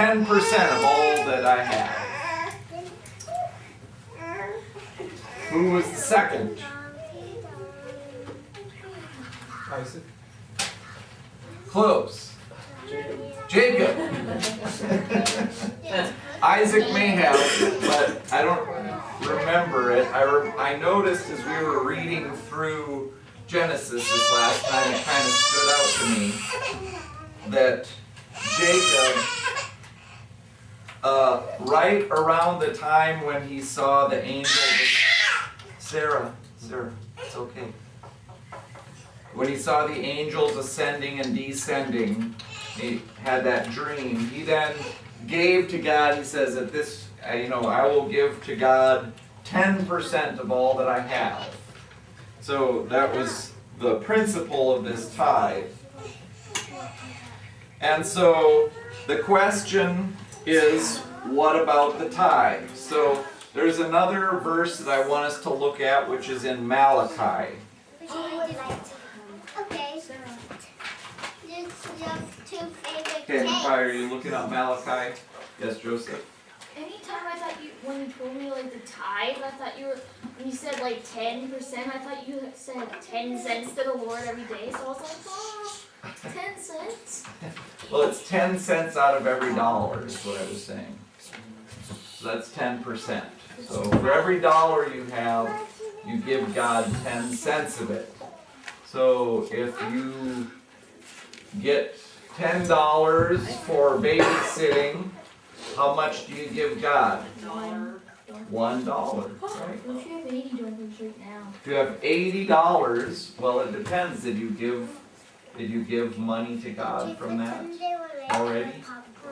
10% of all that I have. Who was the second? Isaac. Close. Jacob. Isaac may have, but I don't remember it. I noticed as we were reading through Genesis this last time, it kind of stood out to me that Jacob, right around the time when he saw the angel, Sarah, it's okay. When he saw the angels ascending and descending, he had that dream. He then gave to God, he says that this, I will give to God 10% of all that I have. So that was the principle of this tithe. And so the question is, what about the tithe? So there's another verse that I want us to look at, which is in Malachi. Okay, are you looking at Malachi? Yes, Joseph? Anytime I thought when you told me like the tithe, I thought when you said like 10%, I thought you said 10 cents to the Lord every day. So I was like, oh, 10 cents? Well, it's 10 cents out of every dollar is what I was saying. So that's 10%. So for every dollar you have, you give God 10 cents of it. So if you get $10 for babysitting, how much do you give God? $1, right? What if you have $80 right now? If you have $80, well, it depends. Did you give money to God from that already?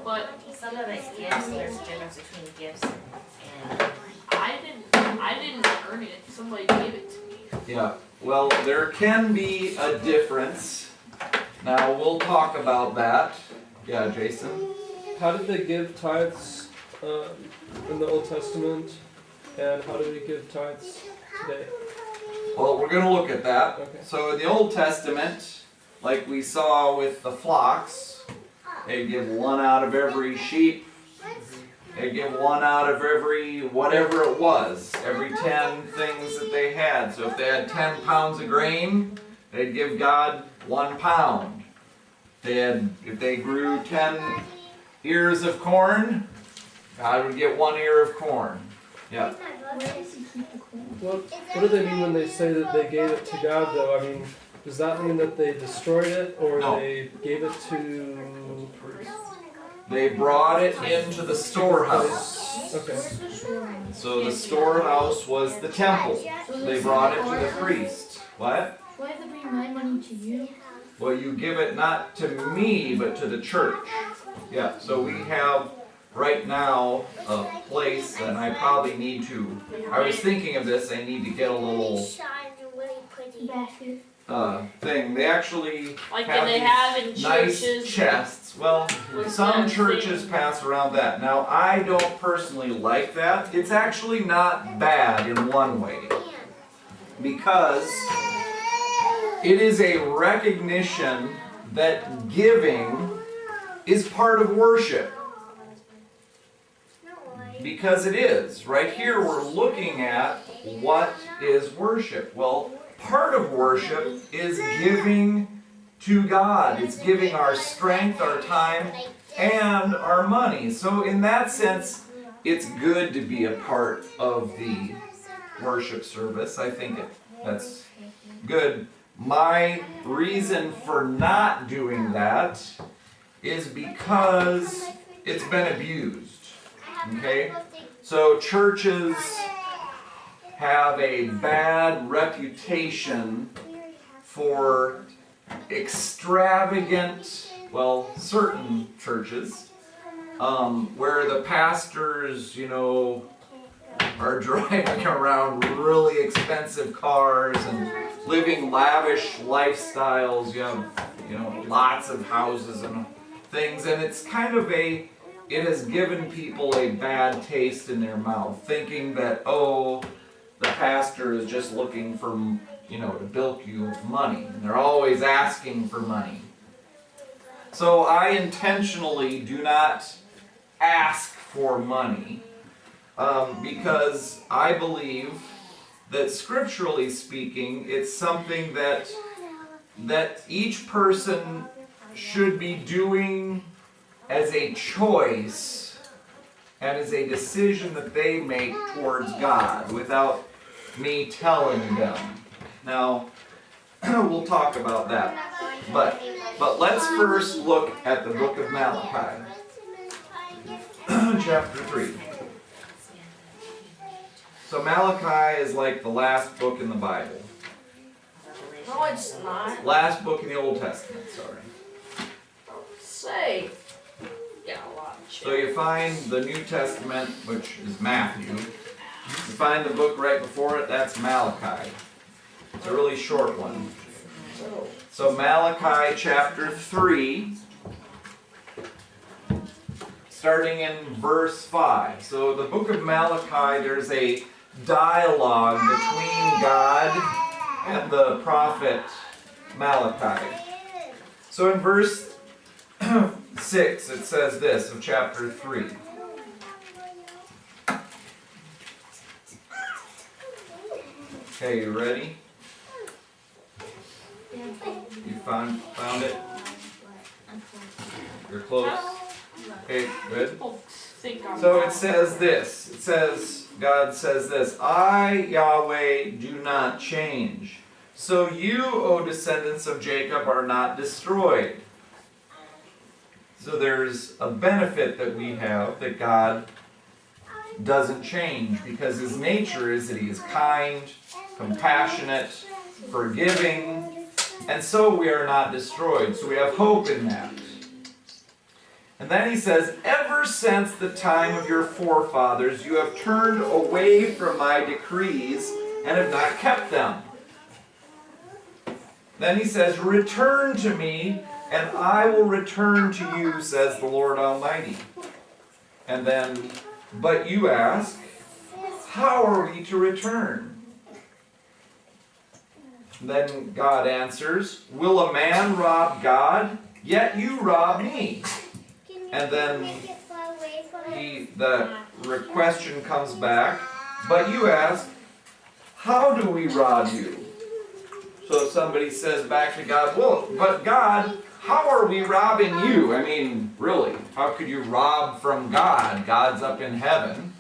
But some of it's gifts. There's a difference between gifts and I didn't earn it. Somebody gave it to me. Yeah. Well, there can be a difference. Now we'll talk about that. Yeah, Jason. How did they give tithes in the Old Testament, and how do we give tithes today? Well, we're going to look at that. Okay. So in the Old Testament, like we saw with the flocks, they give one out of every sheep. They give one out of every whatever it was, every 10 things that they had. So if they had 10 pounds of grain, they'd give God 1 pound. If they grew 10 ears of corn, God would get 1 ear of corn. Yeah. What do they mean when they say that they gave it to God, though? I mean, does that mean that they destroyed it, or No. they gave it to... They brought it into the storehouse. Okay. So the storehouse was the temple. They brought it to the priest. What? Do I have to bring my money to you? Well, you give it not to me, but to the church. Yeah, so we have right now a place, and I probably need to, I was thinking of this, I need to get a little Basket. thing. They actually like have they these have in nice churches. chests. Well, with some that churches thing. pass around that. Now, I don't personally like that. It's actually not bad in one way, because it is a recognition that giving is part of worship. Because it is. Right here we're looking at what is worship. Well, part of worship is giving to God. It's giving our strength, our time, and our money. So in that sense, it's good to be a part of the worship service. I think that's good. My reason for not doing that is because it's been abused. Okay? So churches have a bad reputation for extravagant, well, certain churches, where the pastors, are driving around really expensive cars and living lavish lifestyles. You have, lots of houses and things, and it's kind of it has given people a bad taste in their mouth, thinking that, the pastor is just looking for, to bilk you of money, and they're always asking for money. So I intentionally do not ask for money, because I believe that scripturally speaking, it's something that each person should be doing as a choice and as a decision that they make towards God without me telling them. Now, we'll talk about that. But let's first look at the book of Malachi, chapter 3. So Malachi is like the last book in the Bible. No, it's not. Last book in the Old Testament, sorry. Say. Yeah, a lot. So you find the New Testament, which is Matthew. You find the book right before it, that's Malachi. It's a really short one. So Malachi chapter 3, starting in verse 5. So the book of Malachi, there's a dialogue between God and the prophet Malachi. So in verse 6, it says this of chapter 3. Okay, you ready? You found it? You're close? Okay, good. So it says this. It says, God says this, I, Yahweh, do not change. So you, O descendants of Jacob, are not destroyed. So there's a benefit that we have that God doesn't change, because His nature is that He is kind, compassionate, forgiving, and so we are not destroyed. So we have hope in that. And then He says, ever since the time of your forefathers, you have turned away from my decrees and have not kept them. Then He says, return to me, and I will return to you, says the Lord Almighty. And then, but you ask, how are we to return? Then God answers, will a man rob God? Yet you rob me. And then the question comes back, but you ask, how do we rob you? So somebody says back to God, well, but God, how are we robbing you? I mean, really, how could you rob from God? God's up in heaven.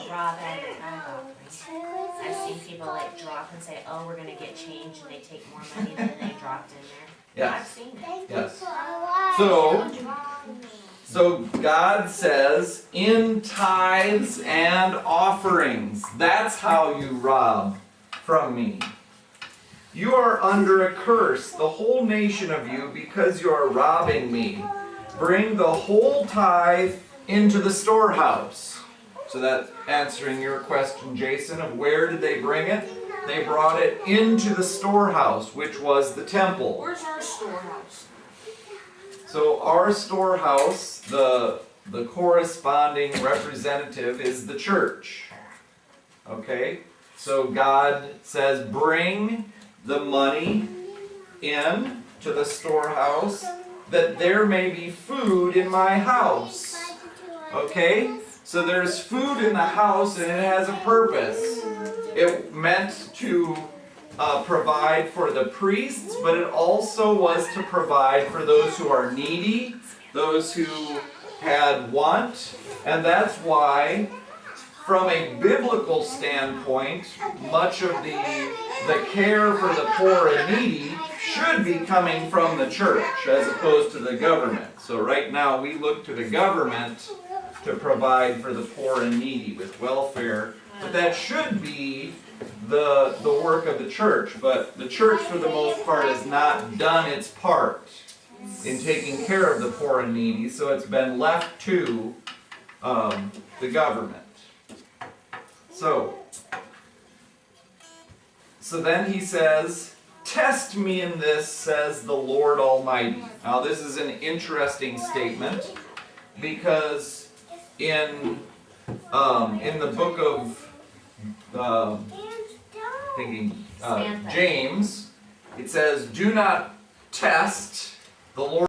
Rob at the time offering. I've seen people like drop and say, oh, we're going to get change, and they take more money than they dropped in there. Yes. I've seen it. Yes. So God says, in tithes and offerings, that's how you rob from me. You are under a curse, the whole nation of you, because you are robbing me. Bring the whole tithe into the storehouse. So that's answering your question, Jason, of where did they bring it? They brought it into the storehouse, which was the temple. Where's our storehouse? So our storehouse, the corresponding representative is the church. Okay? So God says, bring the money in to the storehouse, that there may be food in my house. Okay? So there's food in the house, and it has a purpose. It meant to provide for the priests, but it also was to provide for those who are needy, those who had want, and that's why, from a biblical standpoint, much of the care for the poor and needy should be coming from the church as opposed to the government. So right now we look to the government to provide for the poor and needy with welfare, but that should be the work of the church. But the church, for the most part, has not done its part in taking care of the poor and needy, so it's been left to the government. So then he says, test me in this, says the Lord Almighty. Now this is an interesting statement, because in the book of James, it says, do not test the Lord